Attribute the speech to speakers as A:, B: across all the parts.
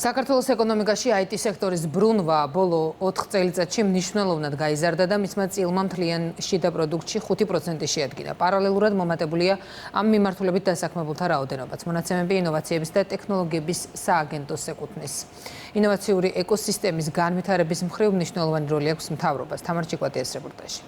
A: საქართველოს ეკონომიკაში IT სექტორის ბრუნვა ბოლო 4 წელიწადში მნიშვნელოვნად გაიზარდა და მისმა წილმა მთლიან შიდა პროდუქტში 5% შეადგინა. პარალელურად მომატებულია ამ მიმართულებით დასაქმებულთა რაოდენობაც. მონაცემები ინოვაციების და ტექნოლოგიების სააგენტოს ეკუთვნის. ინოვაციური ეკოსისტემის განვითარების მხრივ მნიშვნელოვანი როლი აქვს მთავრობას. თამარ ჭიკვატიას რეპორტაჟი.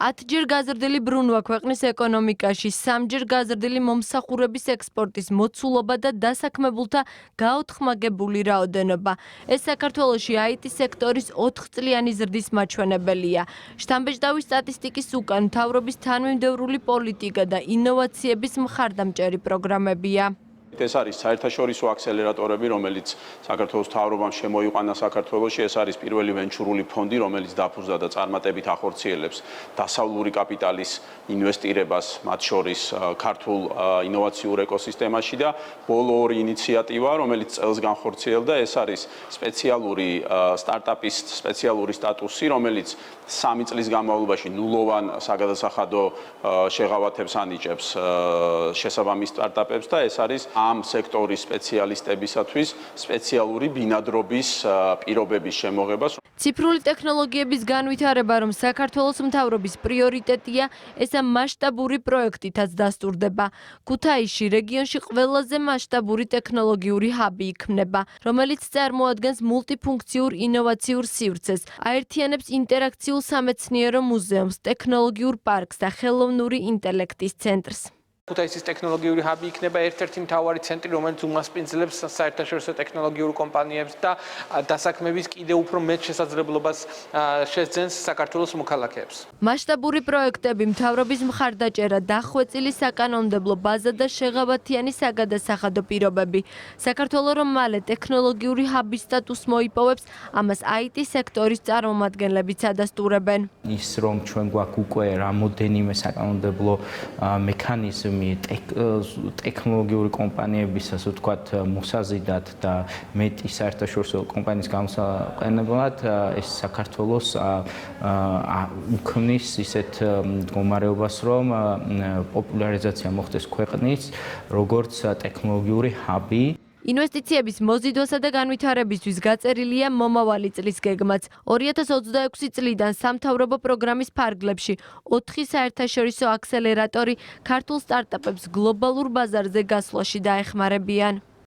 B: 10-ჯერ გაზრდილი ბრუნვა ქვეყნის ეკონომიკაში, 3-ჯერ გაზრდილი მომსახურების ექსპორტის მოცულობა და დასაქმებულთა გაოთხმაგებული რაოდენობა. ეს საქართველოში IT სექტორის 4 წლიანი ზრდის მაჩვენებელია. შთამბეჭდავი სტატისტიკის უკან მთავრობის თანმიმდევრული პოლიტიკა და ინოვაციების მხარდამჭერი პროგრამებია.
C: ეს არის საერთაშორისო აქსელერატორები, რომელიც საქართველოს მთავრობამ შემოიყვანა საქართველოში. ეს არის პირველი ვენჩურული ფონდი, რომელიც დაფუძნდა და წარმატებით ახორციელებს დასავლური კაპიტალის ინვესტირებას, მათ შორის ქართულ ინოვაციურ ეკოსისტემაში და ბოლო ორი ინიციატივა, რომელიც წელს განხორციელდა, ეს არის სპეციალური სტარტაპის სპეციალური სტატუსი, რომელიც 3 წლის განმავლობაში ნულოვან საგადასახადო შეღავათებს ანიჭებს შესაბამის სტარტაპებს და ეს არის ამ სექტორის სპეციალისტებისათვის სპეციალური ბინადრობის პირობების შემოღება.
B: ციფრული ტექნოლოგიების განვითარება, რომ საქართველოს მთავრობის პრიორიტეტია, ესა მასშტაბური პროექტითაც დასტურდება. ქუთაისში რეგიონში ყველაზე მასშტაბური ტექნოლოგიური ჰაბი იქმნება, რომელიც წარმოადგენს მულტიფუნქციურ ინოვაციურ სივრცეს, აერთიანებს ინტერაქციულ სამეცნიერო მუზეუმს, ტექნოლოგიურ პარკს და ხელოვნური ინტელექტის ცენტრს.
D: ქუთაისის ტექნოლოგიური ჰაბი იქნება ერთ-ერთი მთავარი ცენტრი, რომელიც უმასპინძლებს საერთაშორისო ტექნოლოგიურ კომპანიებს და დასაქმების კიდევ უფრო მეტ შესაძლებლობას შეძენს საქართველოს მოქალაქეებს.
B: მასშტაბური პროექტები, მთავრობის მხარდაჭერა, დახვეწილი საკანონმდებლო ბაზა და შეღავათიანი საგადასახადო პირობები. საქართველო რომ მალე ტექნოლოგიური ჰაბის სტატუსს მოიპოვებს, ამას IT სექტორის წარმომადგენლებიც ადასტურებენ.
E: ის რომ ჩვენ გვაქვს უკვე რამოდენიმე საკანონმდებლო მექანიზმი ტექნოლოგიური კომპანიების, ასე ვთქვათ, მოსაზიდად და მეტი საერთაშორისო კომპანიის გამოსაყენებლად, ეს საქართველოს უქმნის ისეთ მდგომარეობას, რომ პოპულარიზაცია მოხდეს ქვეყნის, როგორც ტექნოლოგიური ჰაბი.
B: ინვესტიციების მოზიდვასა და განვითარებისთვის გაწერილია მომავალი წლის გეგმაც. 2026 წლიდან სამთავრობო პროგრამის ფარგლებში 4 საერთაშორისო აქსელერატორი ქართულ სტარტაპებს გლობალურ ბაზარზე გასვლაში დაეხმარებიან.